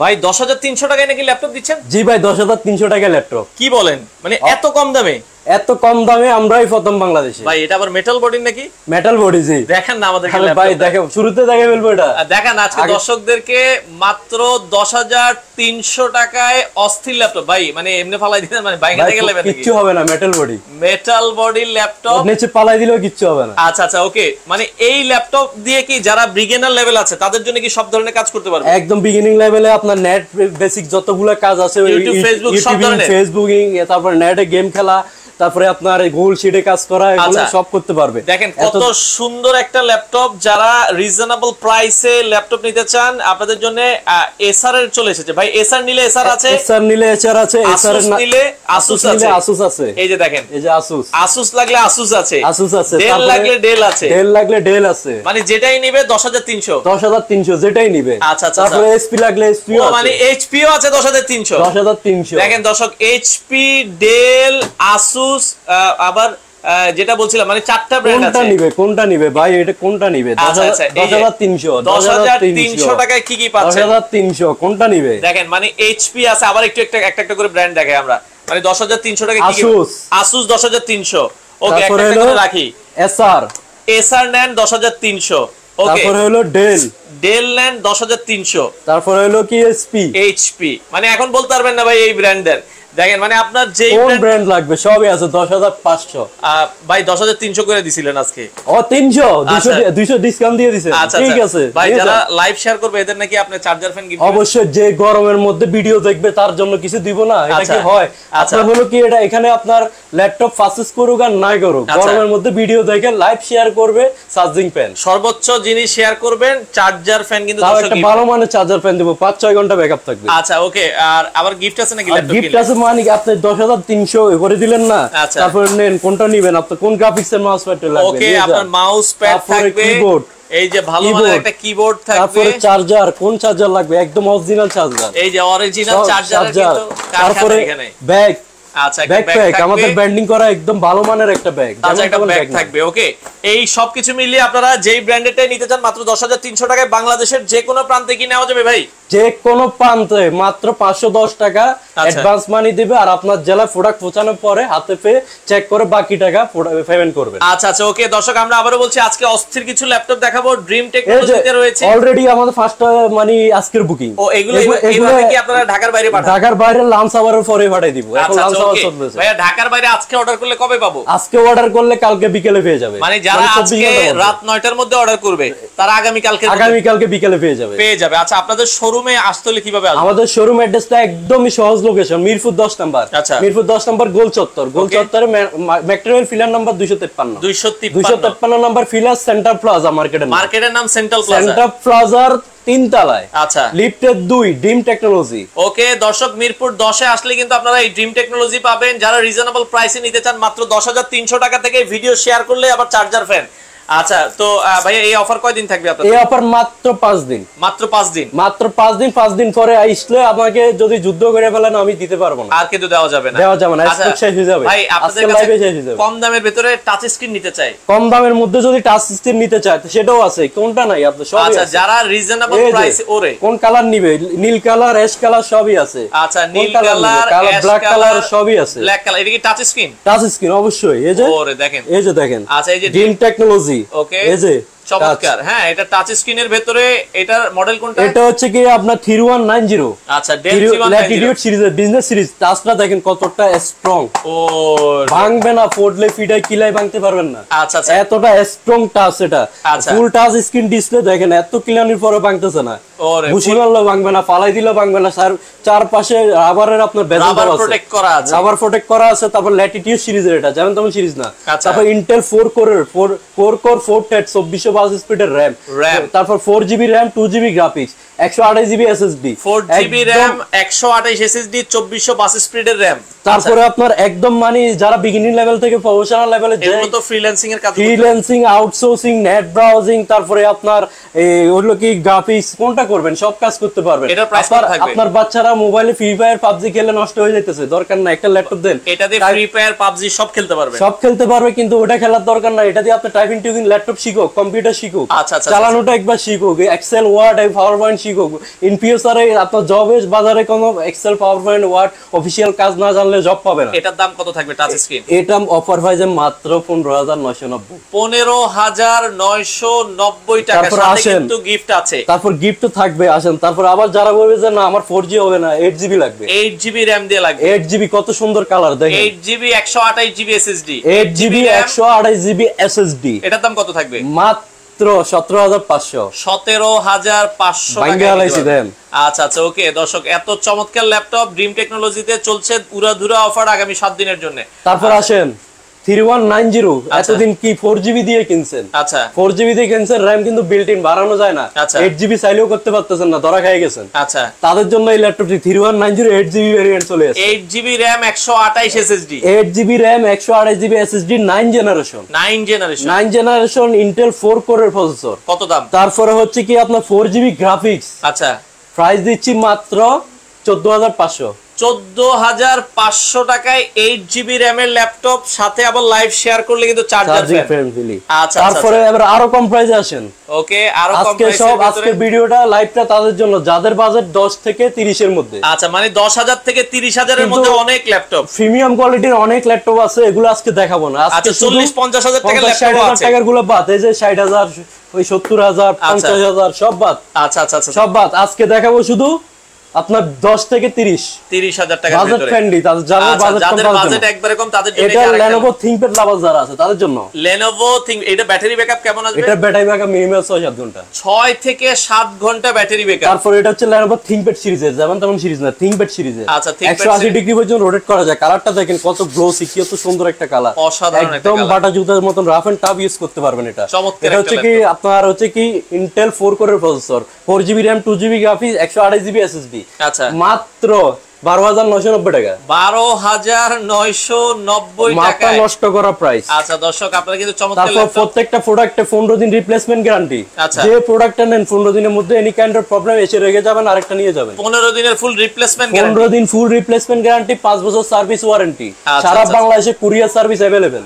ভাই ১০৩০০ টাকায় নাকি ল্যাপটপ দিচ্ছেন? জি ভাই ১০৩০০ টাকায় ল্যাপটপ। কি বলেন? মানে এত কম দামে? এত কম দামে আমরাই প্রথম বাংলাদেশে। ভাই এটা আবার মেটাল বডি নাকি? মেটাল বডি জি। দেখেন না আমাদেরকে ল্যাপটপ। ভাই দেখেন শুরুতে দেখে ফেলবো এটা। দেখেন আজকে দর্শকদেরকে মাত্র ১০৩০০ টাকায় অস্থির ল্যাপটপ। ভাই মানে এমনি ফালাই দিবেন, মানে বাইরে গেলে কিচ্ছু হবে না। Metal body, metal body laptop নিচে পালাই দিলেও কিচ্ছু হবে না। আচ্ছা আচ্ছা ওকে। মানে এই ল্যাপটপ দিয়ে কি যারা বিগিনার লেভেল আছে তাদের জন্য কি সব ধরনের কাজ করতে পারবে? একদম বিগিনিং লেভেলে আপনার নেট বেসিক যতগুলো কাজ আছে, ইউটিউব ফেসবুক সব ধরনের, ফেসবুকিং, তারপর নেটে গেম খেলা, তারপরে আপনার গুগল শিটে কাজ করা, এগুলো সব করতে পারবে। দেখেন কত সুন্দর একটা ল্যাপটপ। যারা রিজনেবল প্রাইসে ল্যাপটপ নিতে চান আপনাদের জন্য এসার এর চলে এসেছে। ভাই এসার নিলে এসার আছে, এসার নিলে এসার আছে, এসার নিলে আসুস আছে, আসুস আছে। এই যে দেখেন, এই যে আসুস, আসুস লাগলে আসুস আছে, আসুস আছে, ডেল লাগলে ডেল আছে, ডেল লাগলে ডেল আছে। মানে যেটাই নিবে ১০৩০০, ১০৩০০ যেটাই নিবে। আচ্ছা আচ্ছা। তারপরে এসপি লাগলে এসপি আছে, মানে এইচপিও আছে ১০৩০০। ১০৩০০ দেখেন দর্শক, এইচপি, ডেল, আসুস, আবার যেটা বলছিলাম মানে চারটা ব্র্যান্ড আছে। কোনটা নিবে ভাই? এটা কোনটা নিবে? ১০৩০০ টাকায় কি কি পাচ্ছেন? ১০৩০০ কোনটা নিবে? দেখেন মানে এইচপি আছে, আবার একটু একটা করে ব্র্যান্ড দেখাই আমরা। মানে ১০৩০০ টাকায় কি কি? আসুস ১০৩০০। ওকে একটা করে রাখি। এসআর নেন ১০৩০০। ওকে তারপর হলো ডেল, ডেল নেন ১০৩০০। তারপর হলো কি এসপি, এইচপি। মানে এখন বলতে পারবেন না ভাই এই ব্র্যান্ডের। দেখেন মানে আপনার যে ব্র্যান্ড লাগবে সবই আছে। ১০৫০০ ভাই ১০৩০০ করে দিছিলেন আজকে। ও ৩০০ 200 ডিসকাউন্ট দিয়ে দিছেন। ঠিক আছে ভাই যারা লাইভ শেয়ার করবে এদের নাকি আপনি চার্জার ফ্যান গিফট অবশ্যই। যে গরমের মধ্যে ভিডিও দেখবে তার জন্য কিছু দিব না, এটা কি হয়? আপনার হলো কি এটা এখানে আপনার ল্যাপটপ পারচেজ করুক আর নাই করুক, গরমের মধ্যে ভিডিও দেখে লাইভ শেয়ার করবে, চার্জিং ফ্যান সর্বোচ্চ জিনিস শেয়ার করবেন, চার্জার ফ্যান কিন্তু দর্শক একটা ভালো মানের চার্জার ফ্যান দেব, ৫-৬ ঘন্টা ব্যাকআপ থাকবে। আচ্ছা ওকে। আর আবার গিফট আছে নাকি? ল্যাপটপ গিফট আছে মানে আপনি ১০৩০০ করে দিলেন না, তারপর নেন কোনটা নিবেন আপনি, কোন গ্রাফিক্সের মাউস প্যাড লাগবে? ওকে আপনার মাউস প্যাড থাকবে, কিবোর্ড, এই যে ভালো মানের একটা কিবোর্ড থাকবে, তারপরে চার্জার, কোন চার্জার লাগবে? একদম অরিজিনাল চার্জার, এই যে অরিজিনাল চার্জার। তারপরে ব্যাগ, আচ্ছা ব্যাকপ্যাক, আমাদের ব্র্যান্ডিং করা একদম ভালো মানের একটা ব্যাগ, আচ্ছা একটা ব্যাগ থাকবে। ওকে এই সবকিছু মিলিয়ে আপনারা যেই ব্র্যান্ডেরটাই নিতে চান মাত্র ১০৩০০ টাকায় বাংলাদেশের যে কোনো প্রান্তে কি নেওয়া যাবে ভাই? যে কোনো প্রান্তে মাত্র ৫১০ টাকা অ্যাডভান্স মানি দিবে, আর আপনার জেলা প্রোডাক্ট পৌঁছানোর পরে হাতে পেয়ে চেক করে বাকি টাকা পেমেন্ট করবেন। আচ্ছা আচ্ছা ওকে। দর্শক আমরা আবারো বলছি আজকে অস্থির কিছু ল্যাপটপ দেখাবো। ড্রিম টেকনোলজিতে রয়েছে অলরেডি আমাদের ফার্স্ট মানে আজকের বুকিং। ও এগুলো এইভাবে কি আপনারা ঢাকার বাইরে পাঠান? ঢাকার বাইরে লাঞ্চ আওয়ারের পরে পাঠিয়ে দিব। এখন লাঞ্চ আওয়ার চলতেছে। ভাইয়া ঢাকার বাইরে আজকে অর্ডার করলে কবে পাবো? আজকে অর্ডার করলে কালকে বিকেলে পেয়ে যাবে। মানে যারা আজকে রাত ৯টার মধ্যে অর্ডার করবে তারা আগামী কালকে বিকেলে পেয়ে যাবে। আচ্ছা আপনাদের শোরুমে আসতে হলে কিভাবে আসবে? আমাদের শোরুম অ্যাড্রেসটা একদমই সহজ, location Mirpur ১০ number. Mirpur ১০ number Gol Chattar, গোল চত্বরে ম্যাকটেরিয়াল pillar number ২৫৩ number pillar centre plaza, মার্কেটের নাম সেন্টার প্লাজার ৩ তলায়। আচ্ছা লিফটের ২ ড্রিম টেকনোলজি। ওকে দর্শক মিরপুর ১০-এ আসলে কিন্তু আপনারা এই ড্রিম টেকনোলজি পাবেন। যারা রিজনেবল প্রাইসে নিতে চান মাত্র ১০৩০০ টাকা থেকে ভিডিও শেয়ার করলে আবার চার্জার ফ্যান। আচ্ছা তো ভাইয়া এই অফার কয়দিন থাকবে আপনাদের? এই অফার মাত্র 5 দিন। মাত্র 5 দিন? মাত্র 5 দিন। 5 দিন পরে আসলে আমাকে যদি যুদ্ধ করে ফেলেন আমি দিতে পারবো না, আর কিন্তু দেওয়া যাবে না, স্টক শেষ হয়ে যাবে। ভাই আপনাদের কাছে কম দামের ভিতরে টাচ স্ক্রিন নিতে চাই, কম দামের মধ্যে যদি টাচ স্ক্রিন নিতে চায় সেটাও আছে, কোনটা নাই আপনাদের সবই আছে। আচ্ছা যারা রিজনেবল প্রাইস ওরে কোন কালার নিবে? নীল কালার, অ্যাশ কালার সবই আছে। আচ্ছা নীল কালার, ব্ল্যাক কালার সবই আছে। ব্ল্যাক কালার এটা কি টাচ স্ক্রিন? টাচ স্ক্রিন অবশ্যই। এই যে ওরে দেখেন, এই যে দেখেন। আচ্ছা এই যে ড্রিম টেকনোলজি। ওকে এই যে চমৎকার। হ্যাঁ এটা টাচ স্ক্রিনের ভিতরে, এটার মডেল কোনটা? এটা হচ্ছে কি আপনার 3190। আচ্ছা ডেল 3190 ল্যাটিটিউড সিরিজের বিজনেস সিরিজ। টাচটা দেখেন কতটা স্ট্রং, ও ভাঙবে না, ফোল্ডলে ফিটাই কিলাই ভাঙতে পারবেন না। আচ্ছা আচ্ছা এতটা স্ট্রং টাচ এটা। ফুল টাচ স্ক্রিন ডিসপ্লে দেখেন, এত ক্লিয়ারির পরে ভাঙতেছে না, বুঝি মারলেও ভাঙবে না, ফালাই দিলেও ভাঙবে না। চারপাশে রাবারের আপনার বেজেল করা আছে, প্রোটেক্ট করা আছে, রাবার প্রোটেক্ট করা আছে। তারপর ল্যাটিটিউড সিরিজের, এটা যেমন তেমন সিরিজ না। তারপর ইন্টেল 4 কোর 4 থ্রেড 2400 স্পিডের র‍্যাম, তারপর 4GB RAM 2GB graphics 128GB SSD 4GB RAM 128 SSD 2400 স্পিডের র‍্যাম। তারপরে আপনার একদম মানে যারা বিগিনিং লেভেল থেকে প্রফেশনাল লেভেলে এগুলো তো ফ্রিল্যান্সিং এর কাজ, ফ্রিল্যান্সিং, আউটসোর্সিং, নেট ব্রাউজিং, তারপরে আপনার ওগুলো কি গ্রাফিক্স কোনটা করবেন সব কাজ করতে পারবেন। আপনার বাচ্চারা মোবাইলে ফ্রি ফায়ার পাবজি খেলে নষ্ট হয়ে যাইতেছে, দরকার না, একটা ল্যাপটপ দেন, এটা দিয়ে ফ্রি ফায়ার পাবজি সব খেলতে পারবে, সব খেলতে পারবে। কিন্তু ওটা খেলার দরকার না, এটা দিয়ে আপনি টাইপিং টিউনিং ল্যাপটপ শিখো, কম্পিউটার শিখো, চালানোটা একবার শিখো, এক্সেল ওয়ার্ড পাওয়ার পয়েন্ট শিখো। শিখুক, ইন ফিউচারে আপনার জবে বাজারে কোনো Excel, PowerPoint, word official কাজ না জানলে জব পাবে না। এটার দাম কত থাকবে টাচ স্ক্রিন? এটা অফার প্রাইসে মাত্র 15,990, 15,990 টাকা, সাথে কিন্তু গিফট আছে। তারপর গিফট থাকবে। আসেন, তারপর আবার যারা বলবে যে না আমার 4G হবে না, 8GB লাগবে, 8GB RAM দিয়ে লাগবে। 8GB কত সুন্দর কালার দেখেন, 8GB 128GB SSD, 8GB 128GB SSD। এটার দাম কত থাকবে? মাত্র 17,500, 17,500 টাকা। আচ্ছা আচ্ছা, ওকে দর্শক, এত চমৎকার ল্যাপটপ ড্রিম টেকনোলজিতে চলছে উড়াধুরা অফার আগামী 7 দিনের জন্য। তারপর আসেন 3190, এতদিন কি 4GB দিয়ে কিনছেন? আচ্ছা, 4GB দিয়ে কিনছেন, RAM কিন্তু বিল্ট ইন বাড়ানো যায় না, 8GB চাইলেও করতে পারতেছেন না, ধরা খেয়ে গেছেন। আচ্ছা, তাদের জন্য এই ল্যাপটপটি 3190 8GB ভেরিয়েন্ট চলে আসে, 8GB RAM 128 SSD, 8GB RAM 128GB SSD 9 generation Intel 4 কোরের প্রসেসর। কত দাম? তারপরে হচ্ছে কি আপনার 4GB গ্রাফিক্স। আচ্ছা, প্রাইস দিচ্ছি মাত্র 14,500, 14,500 টাকায় 8GB RAM এর ল্যাপটপ, সাথে আবার লাইভ শেয়ার করলে কিন্তু চার্জার ফ্যান। আচ্ছা, তারপরে এবার আরো কম প্রাইসে আসেন। ওকে, আরো কম প্রাইসে আজকের ভিডিওটা লাইভটা তাদের জন্য যাদের বাজেট 10 থেকে 30 এর মধ্যে। আচ্ছা, মানে 10,000 থেকে 30,000 এর মধ্যে অনেক ল্যাপটপ, প্রিমিয়াম কোয়ালিটির অনেক ল্যাপটপ আছে, এগুলো আজকে দেখাবো না। আজকে 40-50,000 টাকার ল্যাপটপ আছে, টাকার গুলো বাদ, এই যে 60,000, ওই 70,000, 50,000 সব বাদ। আচ্ছা আচ্ছা আচ্ছা, সব বাদ। আজকে দেখাবো শুধু আপনার 10 থেকে 30,000 টাকার ভিতরে, বাজেট ফ্রেন্ডলি, যাদের বাজেট একবারে কম তাদের জন্য। এটা Lenovo ThinkPad লাভার যারা আছে তাদের জন্য Lenovo Think, এটা ব্যাটারি ব্যাকআপ কেমন আসবে? এটা ব্যাটারি ব্যাকআপ মিনিমাম 6-7 ঘন্টা, 6 থেকে 7 ঘন্টা ব্যাটারি ব্যাকআপ। তারপর এটা হচ্ছে Lenovo ThinkPad সিরিজের, যেমন তেমন সিরিজ না, ThinkPad সিরিজের। আচ্ছা, 180 ডিগ্রি পর্যন্ত রোটেট করা যায়। কালারটা দেখেন কত গ্লোসি, কি এত সুন্দর একটা কালার, অসাধারণ একটা একদম বাটা জুতার মতন রাফ এন্ড টাফ ইউজ করতে পারবেন। এটা এটা হচ্ছে কি আপনার হচ্ছে কি ইন্টেল 4 কোরের processor, 4GB RAM 2GB graphics 128GB SSD। আচ্ছা, মাত্র 12,990 টাকা, 12,990 টাকা নষ্ট করা প্রাইস। আচ্ছা দর্শক, আপনারা কিন্তু চমৎকার তারপর প্রত্যেকটা প্রোডাক্টে 15 দিন রিপ্লেসমেন্ট গ্যারান্টি। যে প্রোডাক্টটা নেন 15 দিনের মধ্যে এনি কাইন্ড অফ প্রবলেম এসে রেখে যাবেন, আরেকটা নিয়ে যাবেন। 15 দিনের ফুল রিপ্লেসমেন্ট গ্যারান্টি, 15 দিন ফুল রিপ্লেসমেন্ট গ্যারান্টি, 5 বছর সার্ভিস ওয়ারেন্টি, সারা বাংলাদেশে কুরিয়ার সার্ভিস अवेलेबल।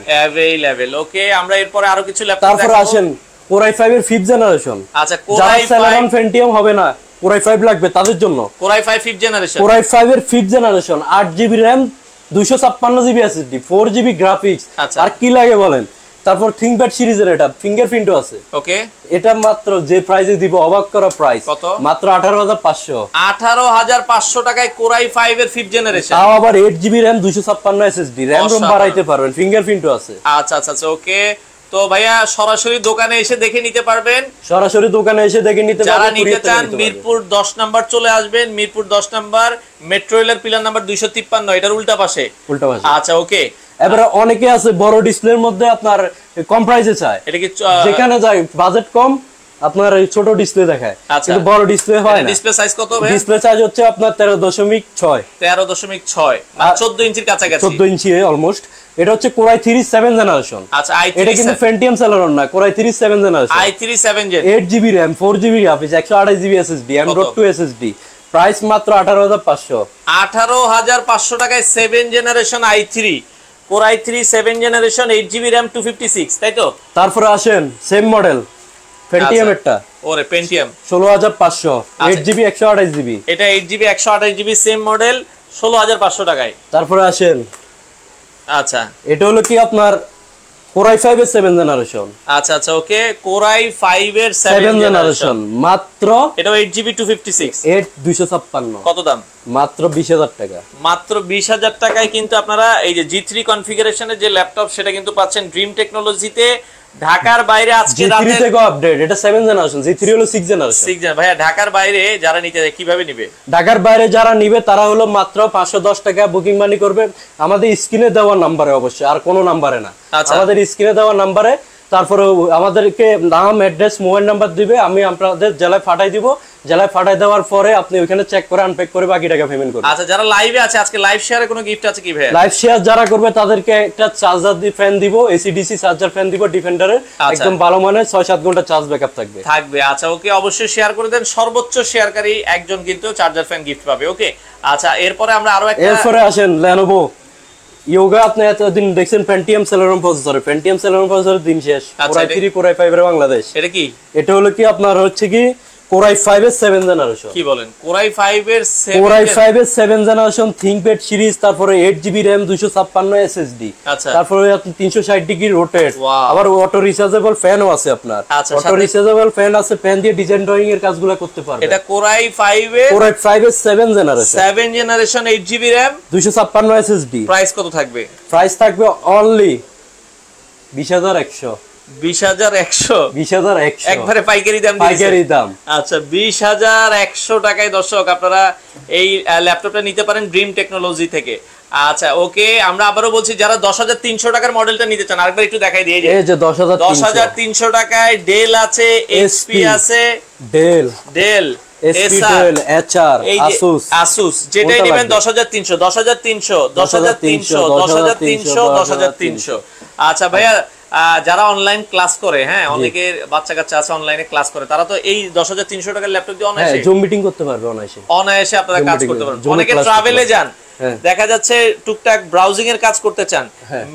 ওকে, আমরা এরপরে আরো কিছু ল্যাপটপ তারপর আসেন Core i5 এর 5th জেনারেশন। আচ্ছা, Core i5 Celeron Pentium হবে না, Core i5 লাগবে তাদের জন্য। Core i5 5th generation, Core i5 এর 5th generation, 8GB RAM 256GB SSD, 4GB graphics. আর কি লাগে বলেন? তারপর ThinkPad সিরিজের এটা ফিঙ্গারপ্রিন্টও আছে। ওকে, এটা মাত্র যে প্রাইসে দিব অবাক করা প্রাইস, মাত্র 18,500, 18,500 টাকায় Core i5 এর 5th জেনারেশন, তাও আবার 8GB RAM 256 SSD, RAM Rome বাড়াইতে পারবেন, ফিঙ্গারপ্রিন্টও আছে। আচ্ছা আচ্ছা আচ্ছা, ওকে। তো ভাইয়া সরাসরি দোকানে এসে দেখে নিতে পারবেন, সরাসরি দোকানে এসে দেখে নিতে পারবেন। যারা নিতে চান মিরপুর 10 নাম্বার চলে আসবেন, মিরপুর 10 নাম্বার মেট্রো রেলের পিলার নাম্বার 253, এটার উল্টা পাশে। আচ্ছা, ওকে। এবারে অনেকে আছে বড় ডিসপ্লের মধ্যে আপনার কম প্রাইসে চায়, এটা কি যেখানে যায় বাজেট কম আপনার ছোট ডিসপ্লে দেখায়, কিন্তু বড় ডিসপ্লে হয় না। ডিসপ্লে সাইজ কত হবে? ডিসপ্লে সাইজ হচ্ছে আপনার 13.6, 13.6 মানে 14 ইঞ্চির কাছাকাছি, 14 ইঞ্চি অলমোস্ট। এটা হচ্ছে Core i3 7th জেনারেশন। আচ্ছা, এটা কিন্তু Pentium Celeron না, Core i3 7th generation, i3 7 gen, 8GB RAM 4GB graphics 128GB SSD, M.2 SSD, price মাত্র 18,500, 18,500 টাকায় 7 generation i3, Core i3 7 generation, 8GB RAM 256, তাই তো? তারপরে আসেন সেম মডেল Pentium এরটা, ওরে Pentium 16,500, 8GB 128GB, এটা 8GB 128GB সেম মডেল 16,500 টাকায়। তারপরে আসেন, আচ্ছা, এটা হলো কি আপনার Core i5 এর 7th জেনারেশন। আচ্ছা আচ্ছা, ওকে, Core i5 এর 7th জেনারেশন, মাত্র এটা 8GB 256, 256, কত দাম? মাত্র 20,000 টাকা, মাত্র 20,000 টাকায় কিন্তু আপনারা এই যে G3 কনফিগারেশনের যে ল্যাপটপ সেটা কিন্তু পাচ্ছেন ড্রিম টেকনোলজিতে। ঢাকার বাইরে আজকে রাতে G3 থেকে আপডেট, এটা 7th জেনারেশন, G3 হলো 6th জেনারেশন। ভাইয়া ঢাকার বাইরে যারা নিতে যায় কিভাবে নিবে? ঢাকার বাইরে যারা নিবে তারা হলো মাত্র 510 টাকা বুকিং মানি করবে আমাদের স্ক্রিনে দেওয়া নম্বরে, অবশ্যই আর কোনো নম্বরে না, আমাদের স্ক্রিনে দেওয়া নম্বরে। তারপরে আমাদেরকে নাম, অ্যাড্রেস, মোবাইল নাম্বার দিবে, আমি আপনাদের জেলায় পাঠাই দিব। জেলায় পাঠাই দেওয়ার পরে আপনি ওখানে চেক করে আনপ্যাক করে বাকি টাকা পেমেন্ট করবেন। আচ্ছা, যারা লাইভে আছে আজকে লাইভ শেয়ারে কোনো গিফট আছে কি ভাই? লাইভ শেয়ার যারা করবে তাদেরকে একটা চার্জার ফ্যান দিব, এসিডিসি চার্জার ফ্যান দিব ডিফেন্ডারের, একদম ভালো মানের, 6-7 ঘন্টা চার্জ ব্যাকআপ থাকবে। আচ্ছা, ওকে, অবশ্যই শেয়ার করে দেন, সর্বোচ্চ শেয়ারকারী একজন কিন্তু চার্জার ফ্যান গিফট পাবে। ওকে, আচ্ছা, এরপরে আমরা আরো একটা, এরপরে আসেন Lenovo Yoga। আপনি এতদিন দেখছেন Pentium Celeron processor, Pentium Celeron প্রসেসরের দিন শেষ। Core i3 Core i5 এর বাংলাদেশ, এটা কি? এটা হলো কি আপনার হচ্ছে কি Core i5 এর 7 জেনারেশন। কি বলেন? Core i5 এর 7 Core i5 এর 7 জেনারেশন ThinkPad সিরিজ, তারপরে 8GB RAM 256 SSD, আচ্ছা তারপরে আপনি 360 ডিগ্রি রোটেট, আবার অটো রিচার্জেবল ফ্যানও আছে আপনার। অটো রিচার্জেবল ফ্যান আছে, ফ্যান দিয়ে ডিজাইন ড্রয়িং এর কাজগুলো করতে পারবেন। এটা Core i5 এর 7 generation 7 generation 8GB RAM 256 SSD। Price কত থাকবে? প্রাইস থাকবে অনলি 20100। 20100 একবারে পাইকারি দাম দিয়েছে। পাইকারি দাম। আচ্ছা 20100 টাকায় দর্শক আপনারা এই ল্যাপটপটা নিতে পারেন ড্রিম টেকনোলজি থেকে। আচ্ছা ওকে, আমরা আবারও বলছি যারা 10300 টাকার মডেলটা নিতে চান আরেকবার একটু দেখাই দিই। এই যে 10300 টাকায় ডেল আছে, এইচপি আছে, ডেল এসার, HR, আসুস যেটাই নেবেন 10300। আচ্ছা ভাইয়া, যারা অনলাইন ক্লাস করে, হ্যাঁ অনেকের বাচ্চা কাচ্চা আছে অনলাইনে ক্লাস করে, তারা তো এই 10300 টাকার ল্যাপটপ দিয়ে অনায়াসে জুম মিটিং করতে পারবে, অনায়াসে আপনারা কাজ করতে পারবেন। অনেকে ট্রাভেলে যান, দেখা যাচ্ছে টুকটাক ব্রাউজিং এর কাজ করতে চান,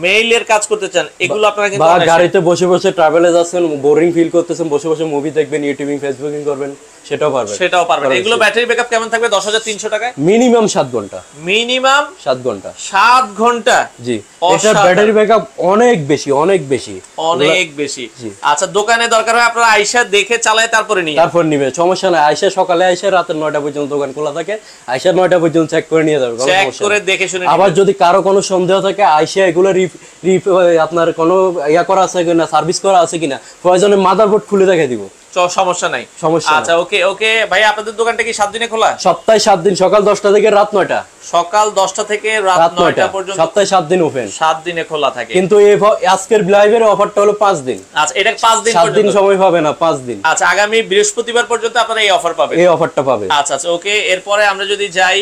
মেইলের কাজ করতে চান, এগুলো আপনারা কিন্তু গাড়িতে বসে বসে ট্রাভেলে যাচ্ছেন, বোরিং ফিল করতেছেন, বসে বসে মুভি দেখবেন, ইউটিউবিং ফেসবুকিং করবেন, সেটাও পারবেন। এগুলো ব্যাটারি ব্যাকআপ কেমন থাকবে 10300 টাকায়? মিনিমাম 7 ঘন্টা। মিনিমাম 7 ঘন্টা। 7 ঘন্টা। জি, এটা ব্যাটারি ব্যাকআপ অনেক বেশি। আচ্ছা দোকানে দরকার হয় আপনারা আয়শা দেখে চালায় তারপরে নিবে, সমস্যা নাই। আয়শা সকালে আয়শা রাতে 9টা পর্যন্ত দোকান খোলা থাকে, আয়শা 9টা পর্যন্ত চেক করে নিয়ে যাবে, চেক করে দেখে শুনে। আবার যদি কারো কোনো সন্দেহ থাকে আয়শা এগুলো আপনার কোনো ইয়া করা আছে কিনা, সার্ভিস করা আছে কিনা, প্রয়োজনে মাদারবোর্ড খুলে দেখে দিব, সমস্যা নাই। আচ্ছা ওকে ভাই, আপনাদের দোকানটা কি 7 দিনে খোলা? সপ্তাহে 7 দিন, সকাল 10টা থেকে রাত 9টা। সকাল 10টা থেকে রাত 9টা পর্যন্ত, সপ্তাহে 7 দিন ওপেন, 7 দিনে খোলা থাকে। কিন্তু আজকের লাইভের অফারটা হলো 5 দিন। আচ্ছা এটা 5 দিন পর্যন্ত, 7 দিন সময় পাবে না, 5 দিন। আচ্ছা আগামী বৃহস্পতিবার পর্যন্ত আপনারা এই অফার পাবেন, এই অফারটা পাবে। আচ্ছা ওকে, এরপরে আমরা যদি যাই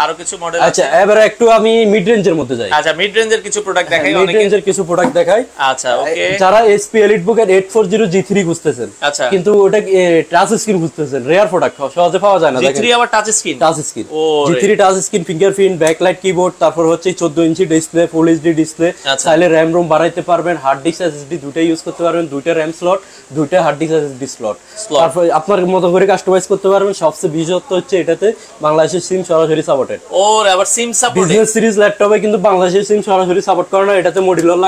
আরো কিছু মডেল। আচ্ছা এবারে একটু আমি মিড রেঞ্জের মধ্যে যাই। আচ্ছা মিড রেঞ্জের কিছু প্রোডাক্ট দেখাই, মিড রেঞ্জের কিছু প্রোডাক্ট দেখাই। আচ্ছা ওকে, যারা এসপি এলিটবুক এর 840 G3 খুঁজতেছেন, আচ্ছা কিন্তু ওটা টাচ স্ক্রিন খুঁজতেছেন, রেয়ার প্রোডাক্ট, সহজে পাওয়া যায় না। G3 আবার touch screen. G3 touch screen, fingerprint, backlight keyboard, তারপর হচ্ছে 14 inch display, full HD display, চাইলে র‍্যাম রোম বাড়াইতে পারবেন, হার্ড ডিস্ক এসএসডি দুটোই ইউজ করতে পারবেন, দুইটা র‍্যাম স্লট, দুইটা হার্ড ডিস্ক এসএসডি স্লট, তারপর আপনার মতো করে কাস্টমাইজ করতে পারবেন। সবচেয়ে বিশেষত্ব হচ্ছে এটাতে বাংলাদেশের সিম সরাসরি সাপোর্টেড। আবার সিম সাপোর্ট। বিজনেস সিরিজ ল্যাপটপে কিন্তু বাংলাদেশের সিম সরাসরি সাপোর্ট করে না, এটাতে মডিউলার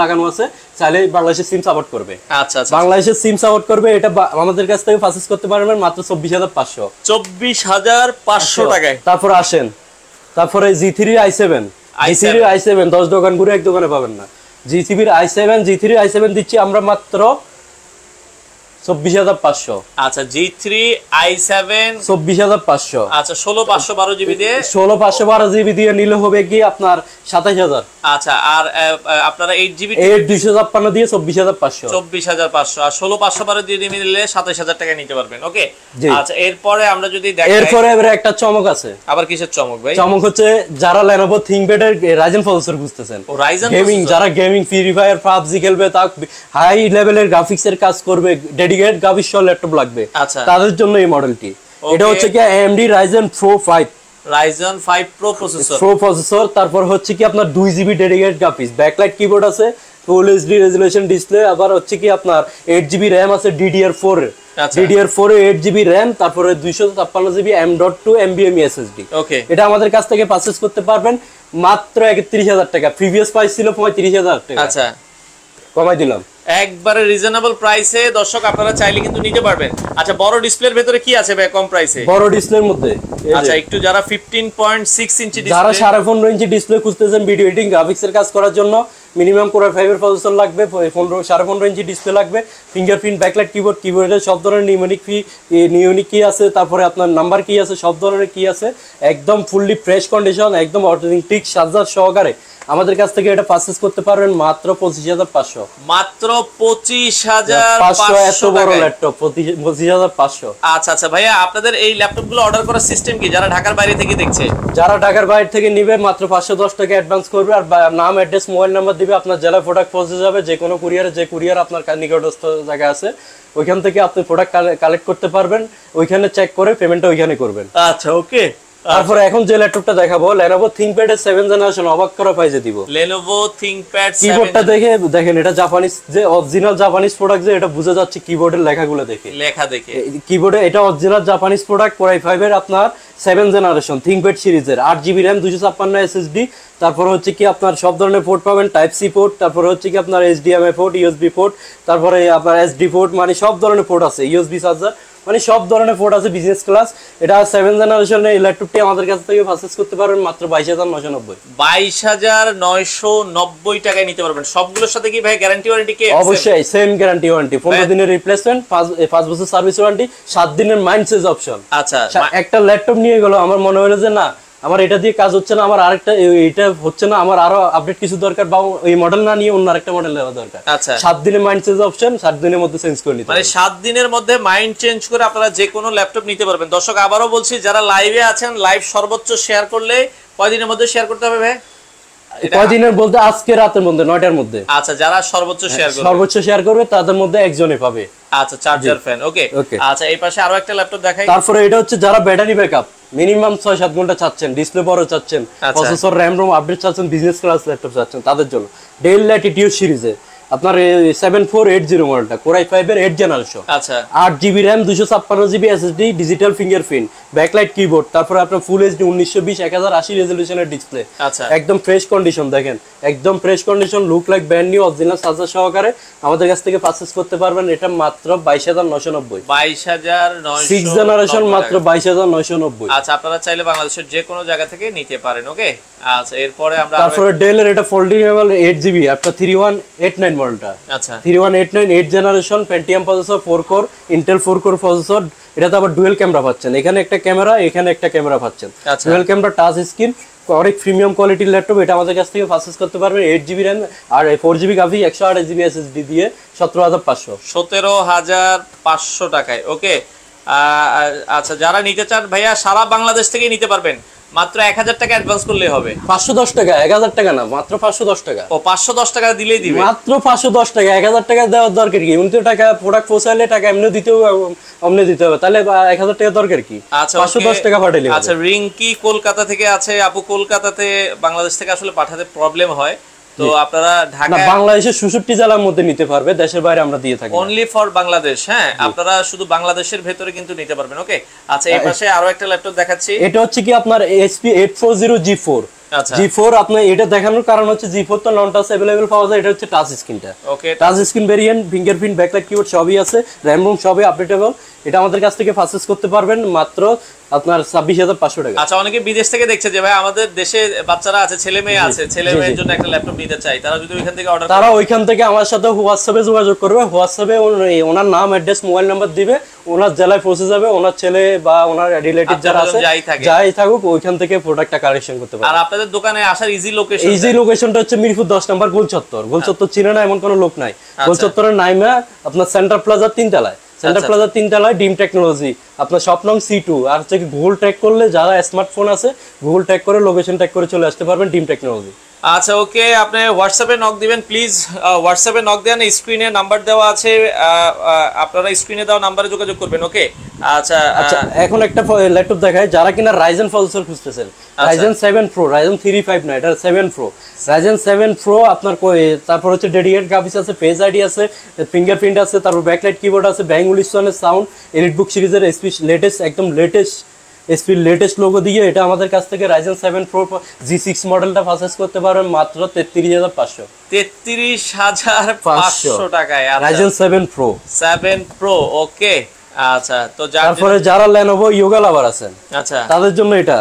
লাগানো আছে, চাইলে বাংলাদেশের সিম সাপোর্ট করবে। আচ্ছা বাংলাদেশের সিম সাপোর্ট করবে। এটা আমাদের কাছ থেকে পারচেজ করতে পারবেন মাত্র 24500। 24500 টাকায়। তারপর আসেন, তারপরে G3 i7 10 দোকান ঘুরে এক দোকানে পাবেন না। G3 i7 দিচ্ছি আমরা মাত্র 24500। আচ্ছা G3 i7 24500। আচ্ছা 16512 জিবি দিয়ে, 16512 জিবি দিয়ে নিলে হবে কি আপনার 27000। আচ্ছা আর আপনারা 8 জিবি 256 দিয়ে 24500। 24500 আর 16512 দিয়ে নিলে 27000 টাকা নিতে পারবেন। ওকে আচ্ছা, এরপরে আমরা যদি দেখি, এরপরে একটা চমক আছে। আবার কিসের চমক ভাই? চমক হচ্ছে যারা Lenovo ThinkPad এর Ryzen প্রসেসর খুঁজতেছেন, গেমিং, যারা গেমিং ফ্রি ফায়ার PUBG খেলবে, তা হাই লেভেলের গ্রাফিক্স এর কাজ করবে, ডেডিকেটেড গ্রাফিক্স সহ ল্যাপটপ লাগবে, তাদের জন্য এই মডেলটি। এটা হচ্ছে কি AMD Ryzen 5 Pro প্রসেসর, তারপর হচ্ছে কি আপনার 2GB dedicated graphics, backlight keyboard আছে, ফুল এইচডি রেজোলিউশন ডিসপ্লে, আবার হচ্ছে কি আপনার 8GB RAM আছে DDR4 এ, 8GB RAM, তারপরে 256GB M.2 NVMe SSD। এটা আমাদের কাছ থেকে পারচেজ করতে পারবেন মাত্র 31000 টাকা। প্রিভিয়াস প্রাইস ছিল 35000 টাকা। আচ্ছা কমাই দিলাম একবারে রিজনেবল প্রাইসে। দর্শক আপনারা চাইলে কিন্তু নিতে পারবেন। আচ্ছা বড় ডিসপ্লের ভিতরে কি আছে ভাই কম প্রাইসে? বড় ডিসপ্লের মধ্যে আচ্ছা একটু যারা 15.6 ইঞ্চি ডিসপ্লে, যারা 15.5 ইঞ্চি ডিসপ্লে খুঁজতেছেন ভিডিও এডিটিং গ্রাফিক্স এর কাজ করার জন্য, মিনিমাম Core i5 এর প্রসেসর লাগবে, 15.5 ইঞ্চি ডিসপ্লে লাগবে, ফিঙ্গারপ্রিন্ট, ব্যাকলাইট কিবোর্ড, কিবোর্ডের সব ধরনের নিউনিক কি আছে, তারপরে আপনার নাম্বার কি আছে, সব ধরনের কি আছে, একদম ফুললি ফ্রেশ কন্ডিশন, একদম অথেন্টিক চার্জার সহকারে আমাদের কাছ থেকে এটা পারচেজ করতে পারবেন মাত্র 25500। মাত্র 25500। এত বড় ল্যাপটপ 25500। আচ্ছা ভাইয়া, আপনাদের এই ল্যাপটপগুলো অর্ডার করার সিস্টেম কি? যারা ঢাকার বাইরে থেকে দেখছে, যারা ঢাকার বাইরে থেকে নিবে মাত্র 510 টাকা অ্যাডভান্স করবে, আর নাম, অ্যাড্রেস, মোবাইল নাম্বার দিবে, আপনার জেলায় প্রোডাক্ট পৌঁছে যাবে। যে কোনো কুরিয়ারে, যে কুরিয়ার আপনার নিকটস্থ জায়গা আছে ওইখান থেকে আপনি প্রোডাক্ট কালেক্ট করতে পারবেন, ওইখানে চেক করে পেমেন্টটা ওইখানে করবেন। আচ্ছা ওকে, তারপরে এখন যে ল্যাপটপটা দেখাবো Lenovo ThinkPad এর 7th জেনারেশন, অবাক করা প্রাইসে দিব। Lenovo ThinkPad 7 কিবোর্ডটা দেখেন এটা জাপানিজ, যে অরিজিনাল জাপানিজ প্রোডাক্ট, যে এটা বোঝা যাচ্ছে কিবোর্ডের লেখাগুলো দেখে, কিবোর্ডে এটা original Japanese product. Core i5 এর আপনার 7th জেনারেশন ThinkPad সিরিজের 8GB RAM 256 SSD। তারপর হচ্ছে কি আপনার সব ধরনের পোর্ট পাবেন, টাইপ সি পোর্ট, তারপর হচ্ছে কি আপনার HDMI পোর্ট, USB পোর্ট, তারপরে আপনার SD পোর্ট, মানে সব ধরনের পোর্ট আছে, USB চার্জার, মানে সব ধরনের পোর্ট আছে, বিজনেস ক্লাস। এটা 7th জেনারেশনের ল্যাপটপটি আমাদের কাছ থেকে পারচেজ করতে পারবেন মাত্র 22,990। 22,990 টাকায় নিতে পারবেন। সবগুলোর সাথে কি ভাই গ্যারান্টি ওয়ারেন্টি কি? অবশ্যই সেম গ্যারান্টি ওয়ারেন্টি, 15 দিনের রিপ্লেসমেন্ট, 5 বছর সার্ভিস ওয়ারেন্টি, 7 দিনের মাইন্ড চেঞ্জ অপশন। আচ্ছা, একটা ল্যাপটপ নিয়ে গেল, আমার মনে হলো যে না আমার এটা দিয়ে কাজ হচ্ছে না, আমার আরেকটা এটা হচ্ছে না, আমার আরো আপডেট কিছু দরকার, বা এই মডেল না নিয়ে অন্য আরেকটা মডেল নেওয়া দরকার। আচ্ছা, 7 দিনের মাইন্ড চেঞ্জ অপশন, 7 দিনের মধ্যে চেঞ্জ করে নিতে, মানে 7 দিনের মধ্যে মাইন্ড চেঞ্জ করে আপনারা যে কোনো ল্যাপটপ নিতে পারবেন। দর্শক আবারও বলছি, যারা লাইভে আছেন, লাইভ সর্বোচ্চ শেয়ার করলে কয় দিনের মধ্যে শেয়ার করতে হবে ভাই? কয়দিনের বলতে আজকে রাতের মধ্যে 9টার মধ্যে। আচ্ছা, যারা সর্বোচ্চ শেয়ার করবে তাদের মধ্যে একজনই পাবে। আচ্ছা, চার্জার ফ্যান। ওকে, আচ্ছা, এই পাশে আরো একটা ল্যাপটপ দেখাই। তারপরে এটা হচ্ছে যারা ব্যাটারি ব্যাকআপ মিনিমাম 6-7 ঘন্টা চাচ্ছেন, ডিসপ্লে বড় চাচ্ছেন, প্রসেসর RAM ROM আপডেট চাচ্ছেন, বিজনেস ক্লাস ল্যাপটপ চাচ্ছেন, তাদের জন্য Dell Latitude সিরিজে আপনার 7480 মডেলটা, Core i5 এর 8th জেনারেশন। আচ্ছা, 8GB RAM 256GB SSD, digital fingerprint, backlight keyboard, তারপর আপনার ফুল এইচডি 1920 1080 রেজোলিউশনের ডিসপ্লে। আচ্ছা, একদম ফ্রেশ কন্ডিশন, দেখেন একদম fresh condition, look like brand new, original charger সহকারে আমাদের কাছ থেকে পারচেজ করতে পারবেন। এটা মাত্র 22,990। 22,990 6th জেনারেশন মাত্র 22,990। আচ্ছা, আপনারা চাইলে বাংলাদেশের যে কোনো জায়গা থেকে নিতে পারেন। ওকে, আচ্ছা, এরপরে আমরা তারপরে Dell এর এটা ফোল্ডেবল 8GB আপনার 3189 মডেলটা। আচ্ছা, 3189 8th generation, Pentium processor, 4 core, Intel 4 core processor. এটাতে আবার ডুয়াল ক্যামেরা পাচ্ছেন, এখানে একটা ক্যামেরা, এখানে একটা ক্যামেরা পাচ্ছেন, ডুয়াল ক্যামেরা, টাচ স্ক্রিন, অনেক প্রিমিয়াম কোয়ালিটির ল্যাপটপ। এটা আমাদের কাছ থেকে পারচেজ করতে পারবেন 8GB RAM আর 4GB গ্রাফিক 128GB SSD দিয়ে 17,500। 17,500 টাকায়। ওকে, আচ্ছা, যারা নিতে চান ভাইয়া সারা বাংলাদেশ থেকে নিতে পারবেন, মাত্র 1000 টাকা অ্যাডভান্স করলে হবে। 510 টাকা, 1000 টাকা না, মাত্র 510 টাকা। ও, 510 টাকা দিলেই দিবে, মাত্র 510 টাকা। 1000 টাকা দেওয়ার দরকার কি? 29 টাকা প্রোডাক্ট পৌঁছালে টাকা এমনি দিতে হবে, অমনি দিতে হবে, তাহলে 1000 টাকা দরকার কি? আচ্ছা, 510 টাকা পাঠাইলে। আচ্ছা, রিঙ্কি কলকাতা থেকে আছে, আপু কলকাতাতে, বাংলাদেশ থেকে আসলে পাঠাতে প্রবলেম হয়, তো আপনারা ঢাকা বাংলাদেশের 66 জেলার মধ্যে নিতে পারবে, দেশের বাইরে আমরা দিয়ে থাকি অনলি ফর বাংলাদেশ। হ্যাঁ, আপনারা শুধু বাংলাদেশের ভেতরে কিন্তু নিতে পারবেন। ওকে, আচ্ছা, এই পাশে আরো একটা ল্যাপটপ দেখাচ্ছি। এটা হচ্ছে কি আপনার HP 840 G4। আচ্ছা, G4 আপনি এটা দেখানোর কারণ হচ্ছে G4 তো নন টাচ अवेलेबल পাওয়া যায়, এটা হচ্ছে টাচ স্ক্রিনটা। Okay, touch screen variant, fingerprint, backlight keyboard সবই আছে, RAM ROM সবই আপডেটেবল। এটা আমাদের কাছ থেকে পারচেজ করতে পারবেন মাত্র আপনার 26,500 টাকা। আচ্ছা, অনেকে বিদেশ থেকে দেখছে যে ভাই আমাদের দেশে বাচ্চারা আছে, ছেলে মেয়ে আছে, ছেলে মেয়ের জন্য একটা ল্যাপটপ নিতে চাই, তারা যদি ওইখান থেকে অর্ডার, তারা ওইখান থেকে আমার সাথে হোয়াটসঅ্যাপে যোগাযোগ করবে, হোয়াটসঅ্যাপে ওনার নাম, অ্যাড্রেস, মোবাইল নাম্বার দিবে, ওনার জেলায় পৌঁছে যাবে, ওনার ছেলে বা ওনার রিলেটিভ যারা আছে যাই থাকুক ওইখান থেকে প্রোডাক্টটা কালেকশন করতে পারবে। আর আপনাদের দোকানে আসার ইজি লোকেশনটা হচ্ছে মিরপুর 10 নম্বর গোল চত্বর। গোল চত্বর চিনে না এমন কোনো লোক নাই। গোল চত্বরের নাইমা আপনার সেন্টার প্লাজার 3 তলায়, সেন্টার প্লাজার 3 তলায় ডিম টেকনোলজি, আপনার শপ নং C2। আর হচ্ছে গুগল ট্যাগ করলে, যারা স্মার্টফোন আছে গুগল ট্যাগ করে, লোকেশন ট্যাগ করে চলে আসতে পারবেন ডিম টেকনোলজি। আচ্ছা, ওকে, আপনি হোয়াটসঅ্যাপে নক দিবেন প্লিজ, হোয়াটসঅ্যাপে নক দেন, স্ক্রিনে নাম্বার দেওয়া আছে, আপনারা স্ক্রিনে দেওয়া নাম্বারে যোগাযোগ করবেন। ওকে, আচ্ছা, এখন একটা ল্যাপটপ দেখায়, যারা কিনা Ryzen প্রসেসর খুঁজতেছেন, Ryzen 7 Pro, Ryzen 359 না, এটা 7 Pro, Ryzen 7 Pro আপনার তারপর হচ্ছে ডেডিকেটেড গ্রাফিক্স আছে, ফেস আইডি আছে, ফিঙ্গারপ্রিন্ট আছে, তারপর ব্যাকলাইট কিবোর্ড আছে, ব্যাং উলিসনের সাউন্ড, এলিটবুক সিরিজের এসপি লেটেস্ট, একদম লেটেস্ট লোগো দিয়ে এটা আমাদের কাছ থেকে Ryzen 7 Pro G6 মডেলটা পারচেজ করতে পারবেন মাত্র 33,500। 33,500 টাকায় Ryzen 7 Pro। ওকে, আচ্ছা, তো তারপরে যারা Lenovo Yoga লাভার আছেন, আচ্ছা, তাদের জন্য এটা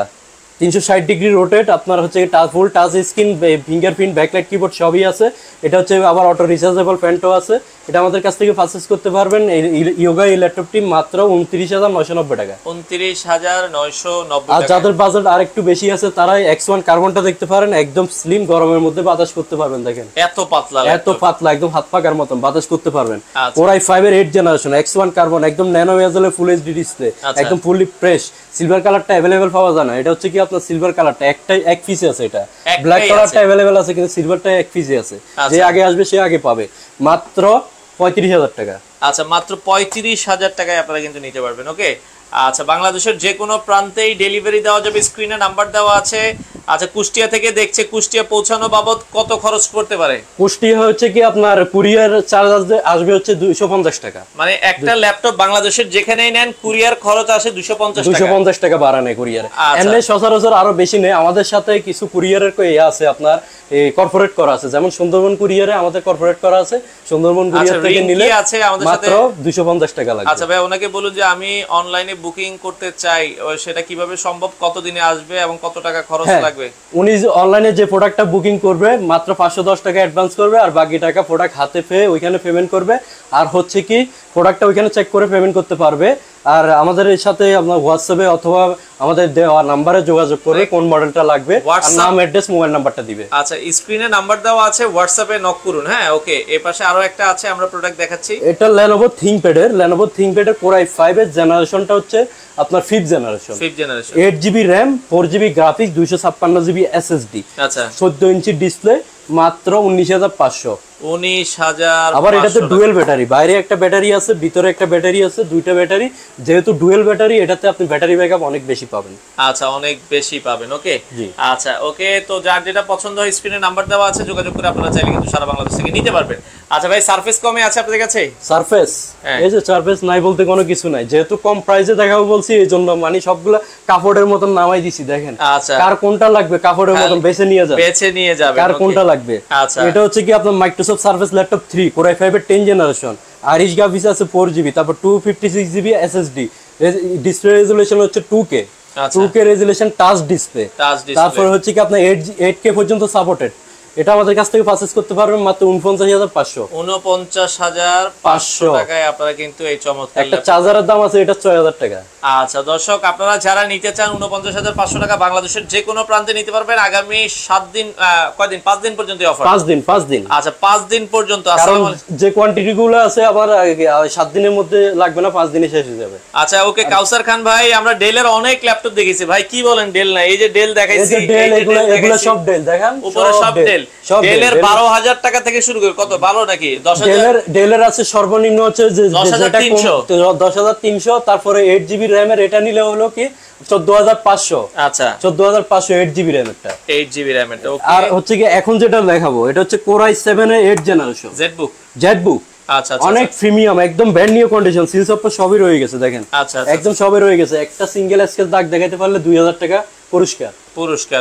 360 ডিগ্রি রোটেট, আপনার হচ্ছে ফুল touch screen, fingerprint, backlight keyboard সবই আছে। এটা হচ্ছে আবার অটো রিচার্জেবল ফ্যানও আছে। এটা আমাদের কাছ থেকে পারচেজ করতে পারবেন ইয়োগা এই ল্যাপটপটি মাত্র 29,990 টাকা। 29,990 আর যাদের বাজেট আর একটু বেশি আছে তারা X1 কার্বনটা দেখতে পারেন, একদম স্লিম, গরমের মধ্যে বাতাস করতে পারবেন। দেখেন এত পাতলা একদম হাত পাকার মতন বাতাস করতে পারবেন। Core i5 এর 8th জেনারেশন, X1 কার্বন, একদম ন্যানো বেজেলের ফুল এইচডি ডিসপ্লে, একদম ফুললি ফ্রেশ। সিলভার কালারটা अवेलेबल পাওয়া যায় না, এটা হচ্ছে কি আপনার সিলভার কালারটা এক পিসে আছে, এটা ব্ল্যাক কালারটা अवेलेबल আছে কিন্তু সিলভারটা এক পিসে আছে, যে আগে আসবে সে আগে পাবে। মাত্র 35,000 টাকা। আচ্ছা, মাত্র 35,000 টাকায় আপনারা কিন্তু নিতে পারবেন। ওকে, আচ্ছা, বাংলাদেশের যে কোনো প্রান্তেই ডেলিভারি দেওয়া যাবে, স্ক্রিনে নাম্বার দেওয়া আছে। আচ্ছা, কুষ্টিয়া থেকে দেখছে, কুষ্টিয়া পৌঁছানো বাবদ কত খরচ পড়তে পারে? কুষ্টিয়া হচ্ছে কি আপনার কুরিয়ার চার্জ আসবে হচ্ছে 250 টাকা। মানে একটা ল্যাপটপ বাংলাদেশের যেখানেই নেন কুরিয়ার খরচ আসে 250 টাকা ভাড়া নেয় কুরিয়ার। এমনি সচরাচর আরো বেশি নেই। আমাদের সাথে কিছু কুরিয়ারের আছে আপনার কর্পোরেট করা আছে, যেমন সুন্দরবন কুরিয়ারে আমাদের কর্পোরেট করা আছে। সুন্দরবন কুরিয়ার থেকে নিলে আছে আমাদের সাথে মাত্র 250 টাকা লাগবে। আচ্ছা ভাই, ওনাকে বলুন যে আমি অনলাইনে বুকিং করতে চাই, সেটা কিভাবে সম্ভব, কত দিনে আসবে এবং কত টাকা খরচ লাগবে? উনি অনলাইনে যে প্রোডাক্টটা বুকিং করবে মাত্র 510 টাকা অ্যাডভান্স করবে, আর বাকি টাকা প্রোডাক্ট হাতে পেয়ে ওইখানে পেমেন্ট করবে। আর হচ্ছে কি প্রোডাক্টটা ওইখানে চেক করে পেমেন্ট করতে পারবে। আর আমাদের সাথে আপনার হোয়াটসঅ্যাপে অথবা আমাদের দেওয়া নাম্বারে যোগাযোগ করে কোন মডেলটা লাগবে আর নাম, অ্যাড্রেস, মোবাইল নাম্বারটা দিবে। আচ্ছা, স্ক্রিনে নাম্বার দেওয়া আছে, হোয়াটসঅ্যাপে নক করুন। হ্যাঁ, ওকে। এর পাশে আরো একটা আছে, আমরা প্রোডাক্ট দেখাচ্ছি। এটা Lenovo ThinkPad এর Core i5 এর জেনারেশনটা হচ্ছে আপনার 5th generation. 8GB RAM, 4GB graphics, 256GB SSD। আচ্ছা, 14 ইঞ্চি ডিসপ্লে, মাত্র 19,500। 19,000। আবার এটাতে ডুয়েল ব্যাটারি, বাইরে একটা ব্যাটারি আছে, ভিতরে একটা ব্যাটারি আছে, দুইটা ব্যাটারি। যেহেতু ডুয়েল ব্যাটারি, এটাতে আপনি ব্যাটারি ব্যাকআপ অনেক বেশি পাবেন। আচ্ছা, অনেক বেশি পাবেন। ওকে, আচ্ছা, ওকে। তো যার যেটা পছন্দ হয় স্ক্রিনে নাম্বার দেওয়া আছে, যোগাযোগ করে আপনারা চাইলে কিন্তু সারা বাংলাদেশ থেকে নিতে পারবেন। আচ্ছা ভাই, সারফেস কমে আছে আপনাদের কাছে? সারফেস, এই যে সারফেস নাই বলতে কোনো কিছু নাই, যেহেতু কম প্রাইসে দেখাবো বলছি, এই জন্য মানে সবগুলা কাপড়ের মতন নামাই দিছি। দেখেন আচ্ছা, কার কোনটা লাগবে কাপড়ের মতন বেছে নিয়ে যাবে, কার কোনটা লাগবে। আচ্ছা, এটা হচ্ছে কি আপনার Microsoft surface laptop 3 Core i5 এর 10 জেনারেশন। আরিশ গ্রাফিক্স আছে 4GB, তারপর 256GB SSD। ডিসপ্লে রেজোলিউশন হচ্ছে 2K, 2K resolution touch display. তারপর হচ্ছে কি আপনার 8K পর্যন্ত সাপোর্টেড। এটা আমাদের কাছ থেকে পারচেজ করতে পারবেন মাত্র 49,500। 49,500 টাকায় আপনারা কিন্তু এই চমৎকার একটা চার্জারের দাম আছে, এটা 6,000 টাকা। আচ্ছা দর্শক, আপনারা যারা নিতে চান 49,500 টাকা, বাংলাদেশের যে কোনো প্রান্তে নিতে পারবেন। আগামী 7 দিন, কয়দিন, 5 দিন পর্যন্ত অফার। 5 দিন। আচ্ছা, 5 দিন পর্যন্ত। যে কোয়ান্টিটি গুলো আছে আবার 7 দিনের মধ্যে লাগবে না, 5 দিনে শেষ হয়ে যাবে। আচ্ছা, ওকে। কাউসার খান ভাই, আমরা ডেলের অনেক ল্যাপটপ দেখেছি ভাই, কি বলেন ডেল না? এই যে ডেল দেখাইছি, এগুলো সব ডেল দেখেন, উপরে সব ডেল। ডেলের 12,000 টাকা থেকে শুরু করে কত ভালো নাকি? 10,000 ডেলের আছে সর্বনিম্ন হচ্ছে যে 10,300। তারপরে 8GB RAM এর এটা নিলে হলো কি 14,500। আচ্ছা, 14,500 8GB RAM এরটা, 8GB RAM এরটা। ওকে। আর হচ্ছে কি এখন যেটা দেখাবো এটা হচ্ছে Core i7 এর 8 জেনারেশন জেটবুক। আচ্ছা, অনেক প্রিমিয়াম, একদম ব্র্যান্ড নিউ কন্ডিশন, সিল সব সবই রয়ে গেছে। দেখেন একদম সবই রয়ে গেছে। একটা সিঙ্গেল স্কেচ দাগ দেখাইতে পারলে 2,000 টাকা পুরস্কার।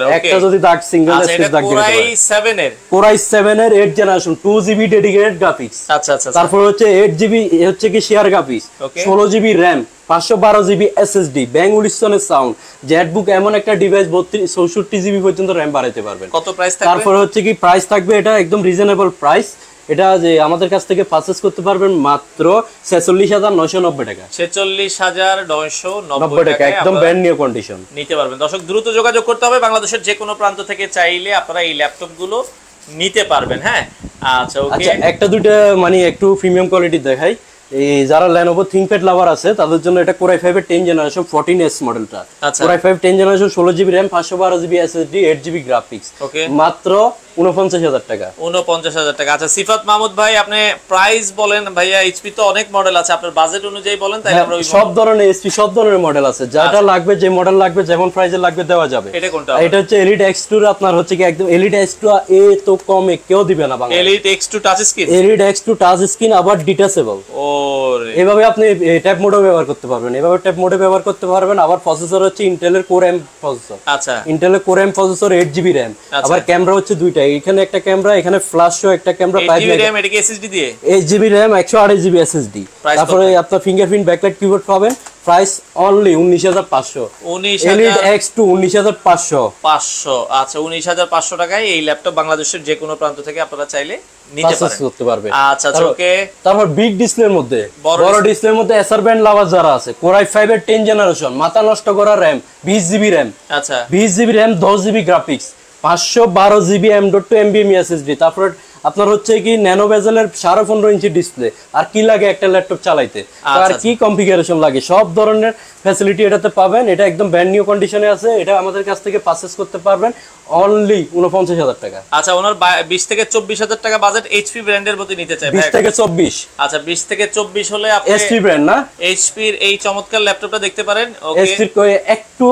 ওকে, একটা যদি দাগ সিঙ্গেল স্কেচ দাগ দেখাইতে পারে। Core i7 এর 8 জেনারেশন, 2GB ডেডিকেটেড গ্রাফিক্স। আচ্ছা, তারপর হচ্ছে 8GB হচ্ছে কি share graphics, 16GB RAM, 512GB SSD, ব্যাং উলিসনের সাউন্ড। জেটবুক এমন একটা ডিভাইস 64GB পর্যন্ত RAM বাড়াইতে পারবেন। কত প্রাইস থাকবে? তারপর হচ্ছে কি প্রাইস থাকবে, এটা একদম রিজনেবল প্রাইস। এটা যে আমাদের কাছ থেকে পারচেজ করতে পারবেন মাত্র 46,990 টাকা। 46,990 টাকা, একদম ব্র্যান্ড নিউ কন্ডিশন নিতে পারবেন। দর্শক, দ্রুত যোগাযোগ করতে হবে। বাংলাদেশের যে কোনো প্রান্ত থেকে চাইলে আপনারা এই ল্যাপটপ গুলো নিতে পারবেন। হ্যাঁ, আচ্ছা, ওকে। একটা দুইটা মানে একটু প্রিমিয়াম কোয়ালিটি দেখাই। এই যারা Lenovo ThinkPad লাভার আছে তাদের জন্য এটা Core i5 এর 10 জেনারেশন 14S মডেলটা। Core i5 10 generation, 16GB RAM, 512GB SSD, 8GB graphics. মাত্র 49,000 টাকা। 49,000 টাকা। আচ্ছা, সিফাত মাহমুদ ভাই, আপনি প্রাইস বলেন। ভাইয়া, এইচপি তো অনেক মডেল আছে, আপনার বাজেট অনুযায়ী বলেন, তাহলে আমরা সব ধরনের এইচপি সব ধরনের মডেল আছে, যেটা লাগবে, যে মডেল লাগবে, যেমন প্রাইসে লাগবে দেওয়া যাবে। এটা কোনটা? এটা হচ্ছে Elite X2 আপনার হচ্ছে কি একদম Elite X2 এ তো কমে কেউ দিবে না Bangla. Elite X2 touch screen, Elite X2 touch screen, আবার ডিটাচেবল। ওরে, এভাবে আপনি ট্যাব মোডে ব্যবহার করতে পারবেন, এভাবে ট্যাব মোডে ব্যবহার করতে পারবেন। আবার প্রসেসর হচ্ছে ইন্টেলের Core M প্রসেসর। আচ্ছা, ইন্টেলের Core M processor, 8GB RAM। আবার ক্যামেরা হচ্ছে দুইটা, এখানে একটা ক্যামেরা, এখানে ফ্ল্যাশ সহ একটা ক্যামেরা। 8GB RAM, এটা কি SSD দিয়ে? 8GB RAM, 128GB SSD। তারপরে আপনার ফিঙ্গারপ্রিন্ট ব্যাকলাইট কিবোর্ড পাবেন। Price only 19,500। Elite X2 19,500। আচ্ছা, 19,500 টাকায় এই ল্যাপটপ বাংলাদেশের যে কোনো প্রান্ত থেকে আপনারা চাইলে নিতে পারবেন। আচ্ছা, ওকে। তারপর বিগ ডিসপ্লের মধ্যে, বড় ডিসপ্লের মধ্যে এসার ব্যান্ড লাভার যারা আছে, Core i5 এর 10 জেনারেশন, মাথা নষ্ট করা RAM, 20GB RAM। আচ্ছা, 20GB RAM, 10GB graphics, 512GB M.2 NVMe SSD। তারপর আপনার হচ্ছে কি ন্যানো বেজেলের 15.5 ইঞ্চি ডিসপ্লে। আর কি লাগে একটা ল্যাপটপ চালাইতে, আর কি কনফিগারেশন লাগে, সব ধরনের ফ্যাসিলিটি এটাতে পাবেন। এটা একদম ব্র্যান্ড নিউ কন্ডিশনে আছে। এটা আমাদের কাছ থেকে পারচেজ করতে পারবেন অনলি 49,000 টাকা। আচ্ছা, ওনার 20 থেকে 24,000 টাকা বাজেট এইচপি ব্র্যান্ডের মধ্যে নিতে চাই। 20 থেকে 24। আচ্ছা, 20 থেকে 24 হলে আপনি এইচপি ব্র্যান্ড না, এইচপি এর এই চমৎকার ল্যাপটপটা দেখতে পারেন। ওকে, এইচপি এর একটু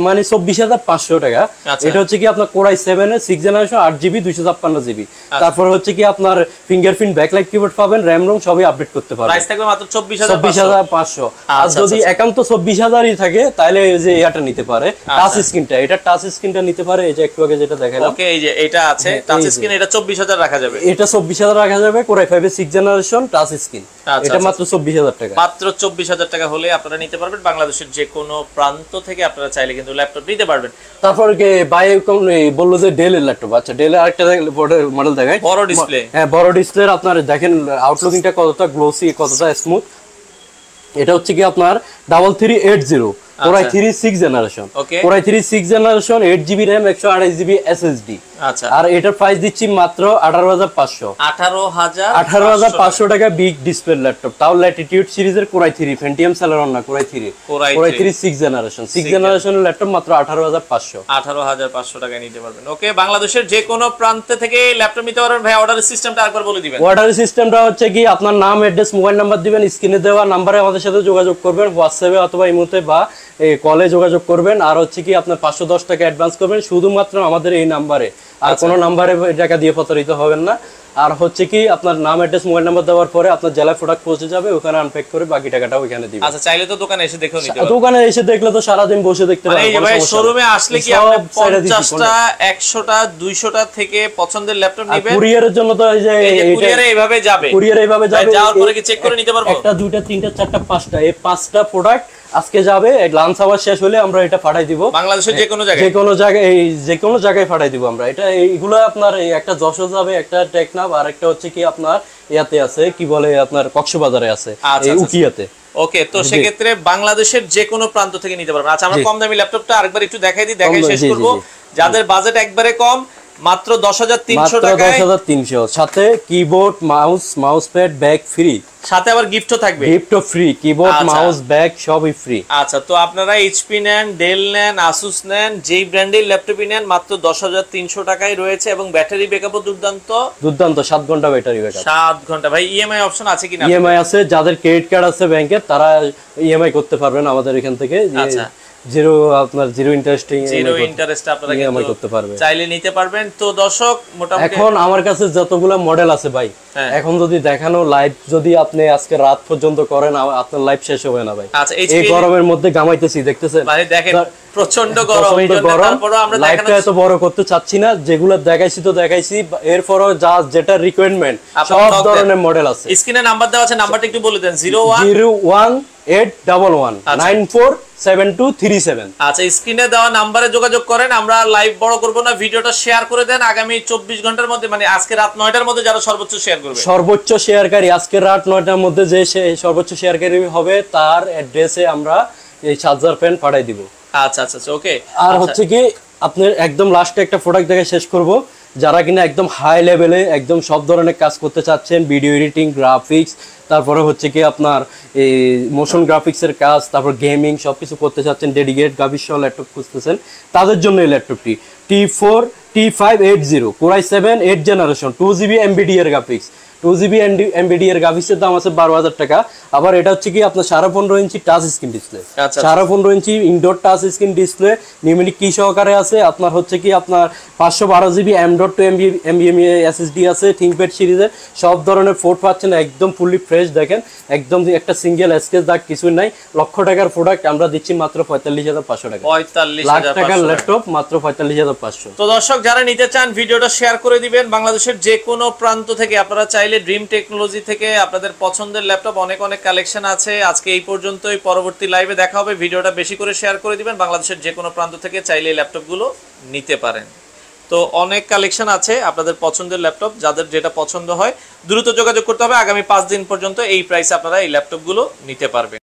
মানে 24,500 টাকা। এটা হচ্ছে কি আপনার Core i7 এর 6th জেনারেশন 8GB 256GB। তারপর হচ্ছে কি আপনার ফিঙ্গারপ্রিন্ট ব্যাকলাইট কিবোর্ড পাবেন, র‍্যাম রম সবই আপডেট করতে পারবেন। প্রাইস থাকবে মাত্র 24,500। আর যদি একান্ত 24,000ই থাকে তাহলে এই যে এটা নিতে পারে, টাচ স্ক্রিনটা। এটা টাচ স্ক্রিনটা নিতে পারে। এই যে একটু আগে যেটা দেখালাম, ওকে, এই যে এটা আছে টাচ স্ক্রিন, এটা 24,000 রাখা যাবে। এটা 24,000 রাখা যাবে। Core i5 এর 6th জেনারেশন টাচ স্ক্রিন। এটা মাত্র 24,000 টাকা। মাত্র 24,000 টাকা হলে আপনারা নিতে পারবেন। বাংলাদেশের যে কোনো প্রান্ত থেকে আপনারা চাইলে কিন্তু ল্যাপটপ নিতে পারবেন। তারপর কি ভাই বললো যে ডেল এর ল্যাপটপ। আচ্ছা, ডেল এর আরেকটা মডেল দেখাই, বড় ডিসপ্লে। হ্যাঁ, বড় ডিসপ্লে। আপনার দেখেন আউটলুকিংটা কতটা গ্লোসি, কতটা স্মুথ। এটা হচ্ছে কি আপনার 3380 Core i3 6th generation. Core i3 6th generation 8GB RAM 128GB SSD। আচ্ছা, আর এটার প্রাইস দিচ্ছি মাত্র 18,500। 18,500 টাকা বিগ ডিসপ্লে ল্যাপটপ, তাও ল্যাটিটিউড সিরিজের Core i3 Pentium Celeron না, Core i3 6th generation. 6th জেনারেশনের ল্যাপটপ মাত্র 18,500। 18,500 টাকায় নিতে পারবেন। ওকে, বাংলাদেশের যে কোনো প্রান্ত থেকে ল্যাপটপ নিতে পারবেন। ভাই, অর্ডারের সিস্টেমটা আরেকবার বলে দিবেন। অর্ডারের সিস্টেমটা হচ্ছে কি আপনার নাম, অ্যাড্রেস, মোবাইল নাম্বার দিবেন, স্ক্রিনে দেওয়া নাম্বারে আমাদের সাথে যোগাযোগ করবেন, হোয়াটসঅ্যাপে অথবা ইমোতে বা কলে যোগাযোগ করবেন। আর হচ্ছে কি আপনার 510 টাকা অ্যাডভান্স করবেন শুধুমাত্র আমাদের এই নাম্বারে, আর কোনো নাম্বারে টাকা দিয়ে প্রতারিত হবেন না। আর হচ্ছে কি আপনার নাম, অ্যাড্রেস, মোবাইল নাম্বার দেওয়ার পরে আপনার জেলায় প্রোডাক্ট পৌঁছে যাবে, ওখানে আনপ্যাক করে বাকি টাকাটা ওখানে দিবেন। আচ্ছা, চাইলে তো দোকানে এসে দেখেও নিতে পারবেন। দোকানে এসে দেখলে তো সারা দিন বসে দেখতে পারবেন। মানে ভাই, শোরুমে আসলে কি আপনি 50টা 100টা 200টা থেকে পছন্দের ল্যাপটপ নেবেন। কুরিয়ারের জন্য তো এই যে কুরিয়ারে এইভাবে যাবে, যাওয়ার পরে কি চেক করে নিতে পারবো? একটা, দুইটা, তিনটা, চারটা, পাঁচটা, এই 5টা প্রোডাক্ট আজকে যাবে। লাঞ্চ আওয়ার শেষ হলে আমরা এটা পাঠাই দিব বাংলাদেশের যে কোনো জায়গায়, যে কোনো জায়গায় পাঠাই দিব আমরা এটা। এইগুলো আপনার একটা যশোর যাবে, একটা টেকনাফ, আর একটা হচ্ছে কি আপনার ইয়াতে আছে, কি বলে আপনার কক্সবাজারে আছে, এই উকিয়াতে। ওকে, তো সেক্ষেত্রে বাংলাদেশের যে কোনো প্রান্ত থেকে নিতে পারবেন। আচ্ছা, আমরা কম দামি ল্যাপটপটা আরেকবার একটু দেখাই শেষ করব। যাদের বাজেট একবারে কম, মাত্র 10,300 টাকায়, 10,300, সাথে keyboard, mouse pad, bag free, সাথে আবার গিফটও থাকবে। গিফটও ফ্রি, কিবোর্ড, মাউস, ব্যাগ সবই ফ্রি। আচ্ছা, তো আপনারা এইচপি নেন, ডেল নেন, আসুস নেন, যেই ব্র্যান্ডের ল্যাপটপই নেন, মাত্র 10,300 টাকায় রয়েছে। এবং ব্যাটারি ব্যাকআপও দুর্দান্ত 7 ঘন্টা ব্যাটারি ব্যাকআপ। 7 ঘন্টা। ভাই, ইএমআই অপশন আছে কিনা? ইএমআই আছে। যাদের ক্রেডিট কার্ড আছে ব্যাংকের, তারা ইএমআই করতে পারবেন আমাদের এখান থেকে। আচ্ছা, জিরো ইন্টারেস্ট আপনারা ইএমআই করতে পারবেন, চাইলে নিতে পারবেন। তো দর্শক, মোটামুটি এখন আমার কাছে যতগুলো মডেল আছে ভাই, এখন যদি দেখানো লাইভ যদি আপনি আজকে রাত পর্যন্ত করেন, আপনার লাইভ শেষ হবে না ভাই। আচ্ছা, এই গরমের মধ্যে গামাইতেছি, দেখতেছেন ভাই, দেখেন প্রচন্ড গরম। তারপরে আমরা লাইভটা এত বড় করতে চাচ্ছি না, যেগুলো দেখাইছি তো দেখাইছি, এরপরও যেটা রিকোয়ারমেন্ট সব ধরনের মডেল আছে। স্ক্রিনে নাম্বার দেওয়া আছে, নাম্বারটা একটু বলে দেন। 018111947237। আচ্ছা, স্ক্রিনে দেওয়া নাম্বারে যোগাযোগ করেন। আমরা লাইভ বড় করব না, ভিডিওটা শেয়ার করে দেন। আগামী 24 ঘন্টার মধ্যে, মানে আজকে রাত 9টার মধ্যে যারা সর্বোচ্চ শেয়ার করবে, সর্বোচ্চ শেয়ারকারী আজকে রাত 9টার মধ্যে যে সর্বোচ্চ শেয়ারকারী হবে, তার অ্যাড্রেসে আমরা এই চার্জার ফ্যান পাঠাই দিব। আচ্ছা, ওকে। আর হচ্ছে কি আপনার একদম লাস্টে একটা প্রোডাক্ট দেখে শেষ করব। যারা কিনা একদম হাই লেভেলে একদম সব ধরনের কাজ করতে চাচ্ছেন, ভিডিও এডিটিং, গ্রাফিক্স, তারপরে হচ্ছে কি আপনার এই মোশন গ্রাফিক্সের কাজ, তারপর গেমিং সবকিছু করতে চাচ্ছেন, ডেডিকেটেড গ্রাফিক্স সহ ল্যাপটপ খুঁজতেছেন, তাদের জন্য এই ল্যাপটপটি T580 Core i7 8th generation 2GB NVIDIA graphics. 2GB NVIDIA গ্রাফিক্সের দাম আছে 12,000 টাকা। আবার এটা হচ্ছে কি আপনার 15.5 inch touch screen display, 15.5 inch indoor touch screen display, numeric key সহকারে আছে। আপনার হচ্ছে কি আপনার 512GB M.2 NVMe SSD আছে। থিংকপ্যাড সিরিজের সব ধরনের পোর্ট পাচ্ছেন, একদম ফুললি ফ্রেশ। দেখেন একদম একটা সিঙ্গেল স্কেচ দাগ কিছুই নাই। লক্ষ টাকার প্রোডাক্ট আমরা দিচ্ছি মাত্র 45,500 টাকা। 45,000 টাকার ল্যাপটপ মাত্র 45,500। তো দর্শক, যারা নিতে চান ভিডিওটা শেয়ার করে দিবেন। বাংলাদেশের যে কোনো প্রান্ত থেকে আপনারা চাইলে ড্রিম টেকনোলজি থেকে আপনাদের পছন্দের ল্যাপটপ অনেক কালেকশন আছে। আজকে এই পর্যন্তই, পরবর্তী লাইভে দেখা হবে। ভিডিওটা বেশি করে শেয়ার করে দিবেন। বাংলাদেশের যে কোনো প্রান্ত থেকে চাইলে এই ল্যাপটপগুলো নিতে পারেন। তো অনেক কালেকশন আছে আপনাদের পছন্দের ল্যাপটপ, যাদের যেটা পছন্দ হয় দ্রুত যোগাযোগ করতে হবে। আগামী 5 দিন পর্যন্ত এই প্রাইসে আপনারা এই ল্যাপটপগুলো নিতে পারবেন।